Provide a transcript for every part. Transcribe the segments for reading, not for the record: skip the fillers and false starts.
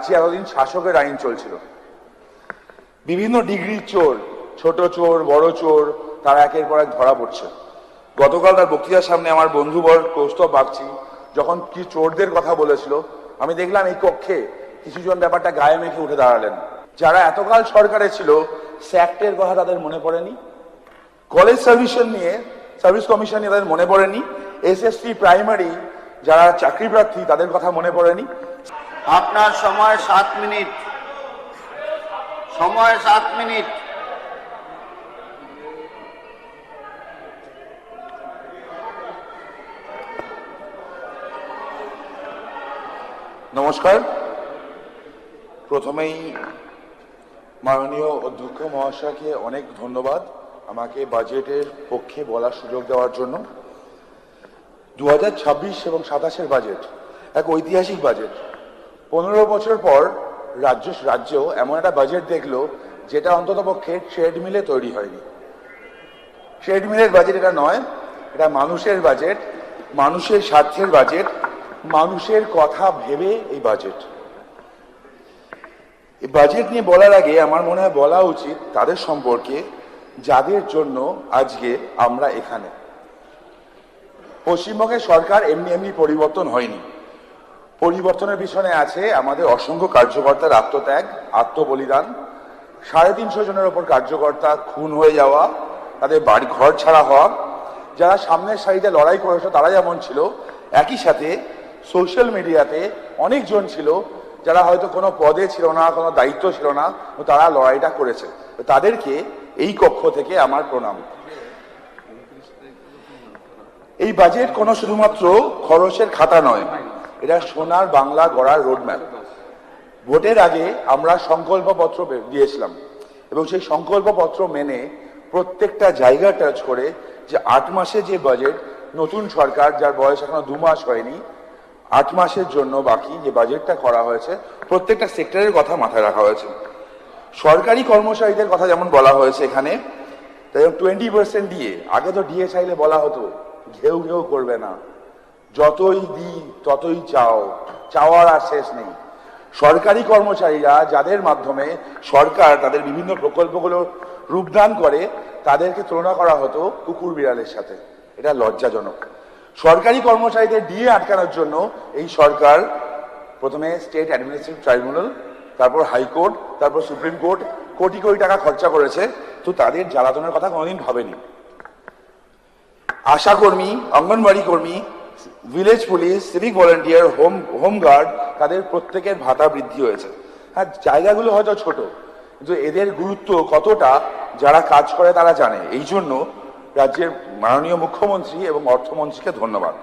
রাজ্যে এতদিন শাসকের আইন চলছিল। বিভিন্ন ডিগ্রির চোর, ছোট চোর, বড় চোর, তারা একের পর এক ধরা পড়ছে। গতকাল তার বক্তৃতার সামনে আমার বন্ধুবর কৌস্তব বাগচি যখন কি চোরদের কথা বলেছিল, আমি দেখলাম এই কক্ষে কিছুজন ব্যাপারটা গায়ে মেখে উঠে দাঁড়ালেন। যারা এতকাল সরকারে ছিল, স্যাক্টের কথা তাদের মনে পড়েনি, কলেজ সার্ভিস কমিশন নিয়ে তাদের মনে পড়েনি, এসএসসি প্রাইমারি যারা চাকরি প্রার্থী তাদের কথা মনে পড়েনি। আপনার সময় 7 মিনিট। সময় 7 মিনিট। নমস্কার। প্রথমেই মাননীয় অধ্যক্ষ মহাশয়কে অনেক ধন্যবাদ আমাকে বাজেটের পক্ষে বলার সুযোগ দেওয়ার জন্য। 2026 এবং 27-এর বাজেট এক ঐতিহাসিক বাজেট। 15 বছর পর রাজ্য এমন একটা বাজেট দেখলো যেটা অন্ততপক্ষে ট্রেডমিলে তৈরি হয়নি। ট্রেডমিলের বাজেট এটা নয়, এটা মানুষের বাজেট, মানুষের স্বার্থের বাজেট, মানুষের কথা ভেবে এই বাজেট। এই বাজেট নিয়ে বলার আগে আমার মনে হয় বলা উচিত তাদের সম্পর্কে যাদের জন্য আজকে আমরা এখানে। পশ্চিমবঙ্গের সরকার এমনি এমনি পরিবর্তন হয়নি। পরিবর্তনের পিছনে আছে আমাদের অসংখ্য কার্যকর্তার আত্মত্যাগ, আত্মবলিদান। 350 জনের ওপর কার্যকর্তা খুন হয়ে যাওয়া, তাদের বাড়ি ঘর ছাড়া হওয়া। যারা সামনের সারিতে লড়াই করেছে তারা যেমন ছিল, একই সাথে সোশ্যাল মিডিয়াতে অনেকজন ছিল যারা হয়তো কোনো পদে ছিল না, কোনো দায়িত্ব ছিল না, তারা লড়াইটা করেছে। তাদেরকে এই কক্ষ থেকে আমার প্রণাম। এই বাজেট কোনো শুধুমাত্র খরচের খাতা নয়, এটা সোনার বাংলা গড়ার রোডম্যাপ। ভোটের আগে আমরা সংকল্পপত্র দিয়েছিলাম এবং সেই সংকল্পপত্র মেনে প্রত্যেকটা জায়গা টাচ করে যে 8 মাসে যে বাজেট, নতুন সরকার যার বয়স এখনো 2 মাস হয়নি, 8 মাসের জন্য বাকি যে বাজেটটা করা হয়েছে, প্রত্যেকটা সেক্টরের কথা মাথায় রাখা হয়েছে। সরকারি কর্মচারীদের কথা যেমন বলা হয়েছে এখানে, তাই 20% দিয়ে, আগে তো ডিএ চাইলে বলা হতো ঘেউ ঘেউ করবে না, যতই দিই ততই চাও, চাওয়ার আর শেষ নেই। সরকারি কর্মচারীরা যাদের মাধ্যমে সরকার তাদের বিভিন্ন প্রকল্পগুলো রূপদান করে, তাদেরকে তুলনা করা হতো কুকুর বিড়ালের সাথে। এটা লজ্জাজনক। সরকারি কর্মচারীদের ডিএ আটকানোর জন্য এই সরকার প্রথমে স্টেট অ্যাডমিনিস্ট্রেটিভ ট্রাইব্যুনাল, তারপর হাইকোর্ট, তারপর সুপ্রিম কোর্ট কোটি কোটি টাকা খরচা করেছে, তো তাদের জ্বালাতনের কথা কোনোদিন ভাবেনি। আশাকর্মী, অঙ্গনবাড়ি কর্মী, village police, civic volunteer, home guard, তাদের প্রত্যেকের ভাতা বৃদ্ধি হয়েছে। হ্যাঁ, জায়গাগুলো হয়তো ছোট, কিন্তু এদের গুরুত্ব কতটা যারা কাজ করে তারা জানে। এই জন্য রাজ্যের মাননীয় মুখ্যমন্ত্রী এবং অর্থমন্ত্রীকে ধন্যবাদ।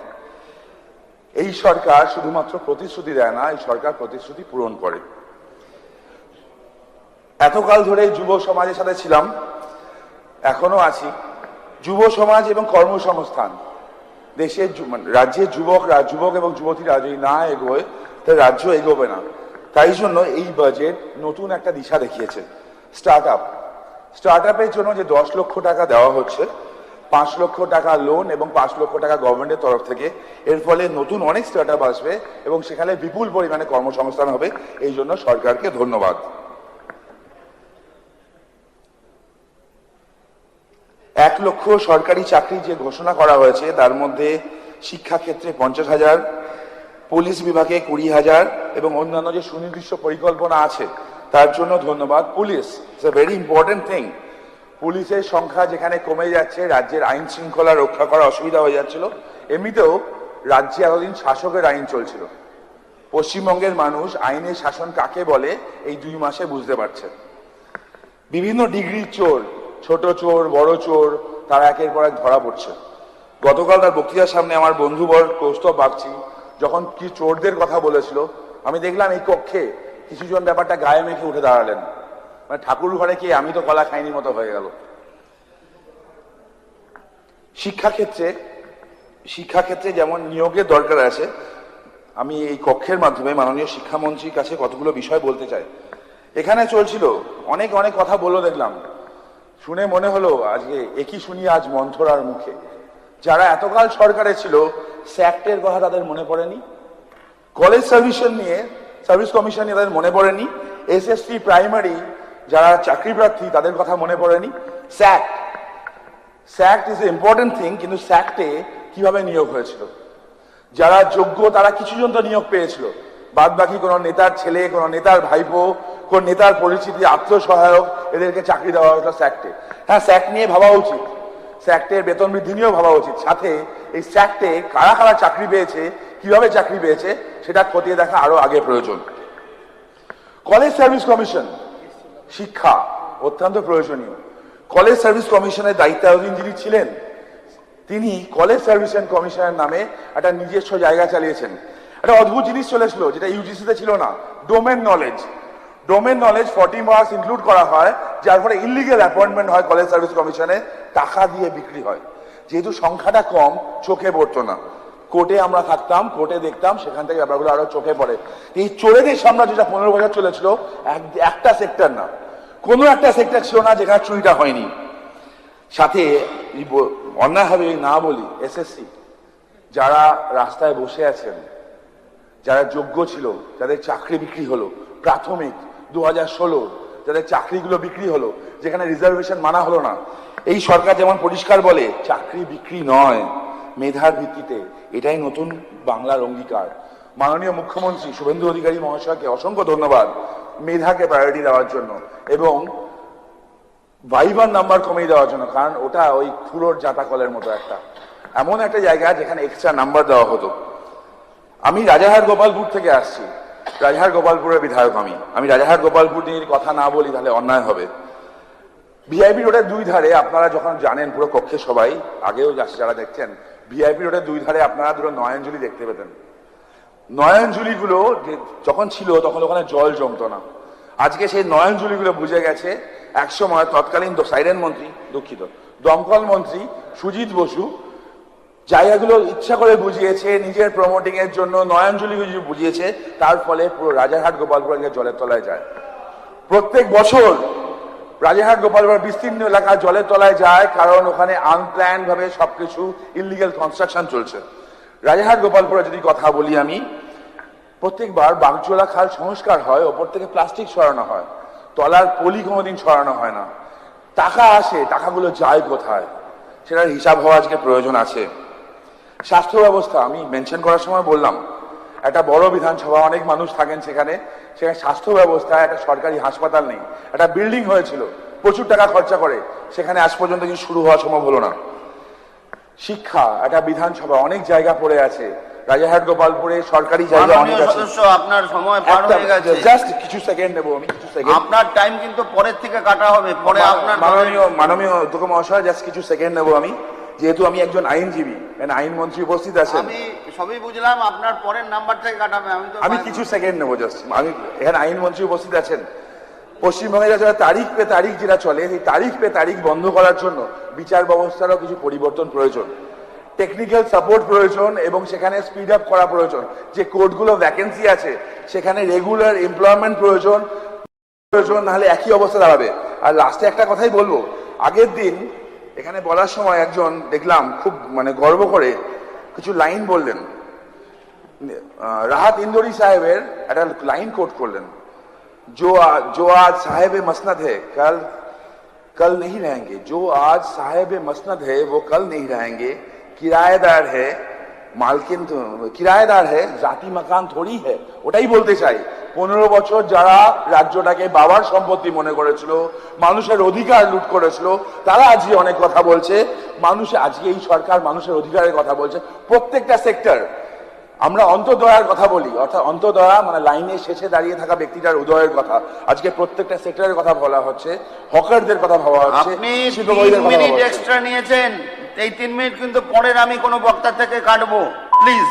এই সরকার শুধুমাত্র প্রতিশ্রুতি দেয় না, এই সরকার প্রতিশ্রুতি পূরণ করে। এতকাল ধরে যুব সমাজের সাথে ছিলাম, এখনো আছি। যুব সমাজ এবং কর্মসংস্থান, দেশের রাজ্যের যুবক এবং যুবতীরা যদি না এগোয় তাহলে রাজ্য এগোবে না। তাই জন্য এই বাজেট নতুন একটা দিশা দেখিয়েছে। স্টার্ট আপের জন্য যে 10 লক্ষ টাকা দেওয়া হচ্ছে, 5 লক্ষ টাকা লোন এবং 5 লক্ষ টাকা গভর্নমেন্টের তরফ থেকে, এর ফলে নতুন অনেক স্টার্ট আপ আসবে এবং সেখানে বিপুল পরিমাণে কর্মসংস্থান হবে। এই জন্য সরকারকে ধন্যবাদ। 1 লক্ষ সরকারি চাকরি যে ঘোষণা করা হয়েছে, তার মধ্যে শিক্ষাক্ষেত্রে 50,000, পুলিশ বিভাগে 20,000 এবং অন্যান্য যে সুনির্দিষ্ট পরিকল্পনা আছে তার জন্য ধন্যবাদ। Police it's a very important thing. পুলিশের সংখ্যা যেখানে কমে যাচ্ছে, রাজ্যের আইন শৃঙ্খলা রক্ষা করা অসুবিধা হয়ে যাচ্ছিল। এমনিতেও রাজ্যে এতদিন শাসকের আইন চলছিল। পশ্চিমবঙ্গের মানুষ আইনের শাসন কাকে বলে এই 2 মাসে বুঝতে পারছে। বিভিন্ন ডিগ্রির চোর, ছোট চোর, বড় চোর, তারা একের পর এক ধরা পড়ছে। গতকাল তার বক্তৃতার সামনে আমার বন্ধুবর কৌস্তব বাগচি যখন কি চোরদের কথা বলেছিল, আমি দেখলাম এই কক্ষে কিছুজন ব্যাপারটা গায়ে মেখে উঠে দাঁড়ালেন। মানে ঠাকুর ঘরে কি আমি তো কলা খাইনি মতো হয়ে গেল। শিক্ষাক্ষেত্রে যেমন নিয়োগের দরকার আছে, আমি এই কক্ষের মাধ্যমে মাননীয় শিক্ষামন্ত্রীর কাছে কতগুলো বিষয় বলতে চাই। এখানে চলছিল অনেক কথা বললো, দেখলাম, শুনে মনে হলো আজকে একই শুনি আজ মন্থরার মুখে। যারা এতকাল সরকারে ছিল, স্যাক্টের কথা তাদের মনে পড়েনি, কলেজ সার্ভিস কমিশন তাদের মনে পড়েনি, এসএসসি প্রাইমারি যারা চাকরি প্রার্থী তাদের কথা মনে পড়েনি, স্যাক্ট স্যাক্ট ইজ এ ইম্পর্টেন্ট থিং, কিন্তু স্যাক্টে কিভাবে নিয়োগ হয়েছিল? যারা যোগ্য তারা কিছু জন তো নিয়োগ পেয়েছিল, বাদ বাকি কোনো নেতার ছেলে, কোনো নেতার ভাইপো, কোন নেতার পরিচিতি, আত্মসহায়ক, এদেরকে চাকরি দেওয়া হতো স্যাক্টে। হ্যাঁ, স্যাক্ট নিয়ে ভাবা উচিত, স্যাক্টের বেতন বৃদ্ধি নিয়েও ভাবা উচিত। সাথে এই স্যাক্টে কারা কারা চাকরি পেয়েছে, কিভাবে চাকরি পেয়েছে সেটা খতিয়ে দেখা আরো আগে প্রয়োজন। কলেজ সার্ভিস কমিশন, শিক্ষা অত্যন্ত প্রয়োজনীয়। কলেজ সার্ভিস কমিশনের দায়িত্বাধীন যিনি ছিলেন তিনি কলেজ সার্ভিস কমিশনের নামে একটা নিজস্ব জায়গা চালিয়েছেন। একটা অদ্ভুত জিনিস চলেছিল যেটা ইউজিসিতে ছিল না, domain knowledge. Domain knowledge 40 marks include করা হয়, যার ফলে ইলিগেল অ্যাপয়েন্টমেন্ট হয় কলেজ সার্ভিস কমিশনে, টাকা দিয়ে বিক্রি হয়। যেহেতু সংখ্যাটা কম চোখে পড়তো না, কোর্টে আমরা থাকতাম, কোর্টে দেখতাম, সেখান থেকে ব্যাপারগুলো আরো চোখে পড়ে। এই চোরেদের সাম্রাজ্যটা 15 বছর চলেছিল, একটা সেক্টর না, কোনো একটা সেক্টর ছিল না যেখানে চুরিটা হয়নি। সাথে অন্যায়ভাবে না বলি, এসএসসি যারা রাস্তায় বসে আছেন, যারা যোগ্য ছিল, যাদের চাকরি বিক্রি হলো, প্রাথমিক 2016 যাদের চাকরিগুলো বিক্রি হলো, যেখানে রিজার্ভেশন মানা হলো না। এই সরকার যেমন পরিষ্কার বলে চাকরি বিক্রি নয়, মেধার ভিত্তিতে, এটাই নতুন বাংলার অঙ্গীকার। মাননীয় মুখ্যমন্ত্রী শুভেন্দু অধিকারী মহাশয়কে অসংখ্য ধন্যবাদ মেধাকে প্রায়োরিটি দেওয়ার জন্য এবং ভাইবার নাম্বার কমিয়ে দেওয়ার জন্য, কারণ ওটা ওই খুঁড়োর জাতাকলের মতো একটা এমন একটা জায়গা যেখানে এক্সট্রা নাম্বার দেওয়া হতো। আমি রাজারহাট গোপালপুর থেকে আসছি, রাজারহাট গোপালপুরের বিধায়ক। আমি রাজারহাট গোপালপুর নিয়ে কথা না বলি তাহলে অন্যায় হবে। ভিআইপি রোডের দুই ধারে আপনারা যখন জানেন, পুরো কক্ষে সবাই আগেও যারা দেখছেন, ভিআইপি রোডের দুই ধারে আপনারা দুটো নয়নজুলি দেখতে পেতেন। নয়নজুলিগুলো যখন ছিল তখন ওখানে জল জমতো না। আজকে সেই নয়নজুলিগুলো বুঝে গেছে একসময় তৎকালীন সাইরেন মন্ত্রী, দুঃখিত, দমকল মন্ত্রী সুজিত বসু জায়গাগুলো ইচ্ছা করে বুঝিয়েছে নিজের প্রমোটিং এর জন্য, নয়নজুলিগুলো বুঝিয়েছে, তার ফলে পুরো রাজারহাট গোপালপুর জলের তলায় যায়। প্রত্যেক বছর রাজারহাট গোপালপুর বিস্তীর্ণ এলাকা জলের তলায় যায়, কারণ ওখানে আনপ্ল্যান ভাবে সবকিছু ইলিগাল কনস্ট্রাকশন চলছে। রাজারহাট গোপালপুরে যদি কথা বলি, আমি প্রত্যেকবার বাগজোলা খাল সংস্কার হয়, ওপর থেকে প্লাস্টিক সরানো হয়, তলার পলি কোনোদিন সরানো হয় না। টাকা আসে, টাকাগুলো যায় কোথায় সেটার হিসাব হওয়া আজকে প্রয়োজন আছে। স্বাস্থ্য ব্যবস্থা আমি মেনশন করার সময় বললাম, একটা বড় বিধানসভা, অনেক মানুষ থাকেন সেখানে, সেখানে স্বাস্থ্য ব্যবস্থা, একটা সরকারি হাসপাতাল নেই। একটা বিল্ডিং হয়েছিল, প্রচুর টাকা খরচা করে, সেখানে আজ পর্যন্ত কিছু শুরু হওয়া সম্ভব হলো না। শিক্ষা, একটা বিধানসভা, অনেক জায়গা পড়ে আছে। রাজারহাট গোপালপুরে সরকারি জায়গা অনেক আছে। আপনার সময় পার হয়ে গেছে, জাস্ট কিছু সেকেন্ড নেবো আমি, কিছু সেকেন্ড। আপনার টাইম কিন্তু পরের থেকে কাটা হবে, পরে আপনার মাননীয় অধ্যক্ষ মহাশয়, জাস্ট কিছু সেকেন্ড নেবো আমি, যেহেতু আমি একজন আইনজীবী, আইনমন্ত্রী উপস্থিত আছেন। আমি সবই বুঝলাম, আপনার পরের নাম্বার থেকে কাটাবে। আমি কিছু সেকেন্ড নেবো জাস্ট। আমি এখানে আইনমন্ত্রী উপস্থিত আছেন। পশ্চিমবঙ্গে যারা তারিখ পে তারিখ যেটা চলে, সেই তারিখ পে তারিখ বন্ধ করার জন্য বিচার ব্যবস্থারও কিছু পরিবর্তন প্রয়োজন, টেকনিক্যাল সাপোর্ট প্রয়োজন এবং সেখানে স্পিড আপ করা প্রয়োজন। যে কোর্টগুলো ভ্যাকেন্সি আছে সেখানে রেগুলার এমপ্লয়মেন্ট প্রয়োজন, নাহলে একই অবস্থা দাঁড়াবে। আর লাস্টে একটা কথাই বলবো, আগের দিন এখানে বলার সময় একজন দেখলাম খুব গর্ব করে কিছু লাইন বললেন, রাহাত ইন্দোরি সাহেবের একটা লাইন কোট করলেন, जो आज साहेब मसनद है कल नहीं रहेंगे, जो आज साहेब मसनद है वो कल नहीं रहेंगे, किराएदार है মালকিন, কিরায়েদার হে, জাতি মাকান থোড়ি হে। ওটাই বলতে চাই, 15 বছর যারা রাজ্যটাকে বাবার সম্পত্তি মনে করেছিল, মানুষের অধিকার লুট করেছিল, তারা আজকে অনেক কথা বলছে। আজকে এই সরকার মানুষের অধিকারের কথা বলছে। প্রত্যেকটা সেক্টর, আমরা অন্তর্দয়ার কথা বলি, অর্থাৎ অন্তর্দয়া লাইনের শেষে দাঁড়িয়ে থাকা ব্যক্তিটার উদয়ের কথা, আজকে প্রত্যেকটা সেক্টরের কথা বলা হচ্ছে, হকারদের কথা ভাবা হচ্ছে। আপনি 3 মিনিট এক্সট্রা নিয়েছেন, এই 3 মিনিট কিন্তু পরের আমি কোনো বক্তা থেকে কাটবো, প্লিজ।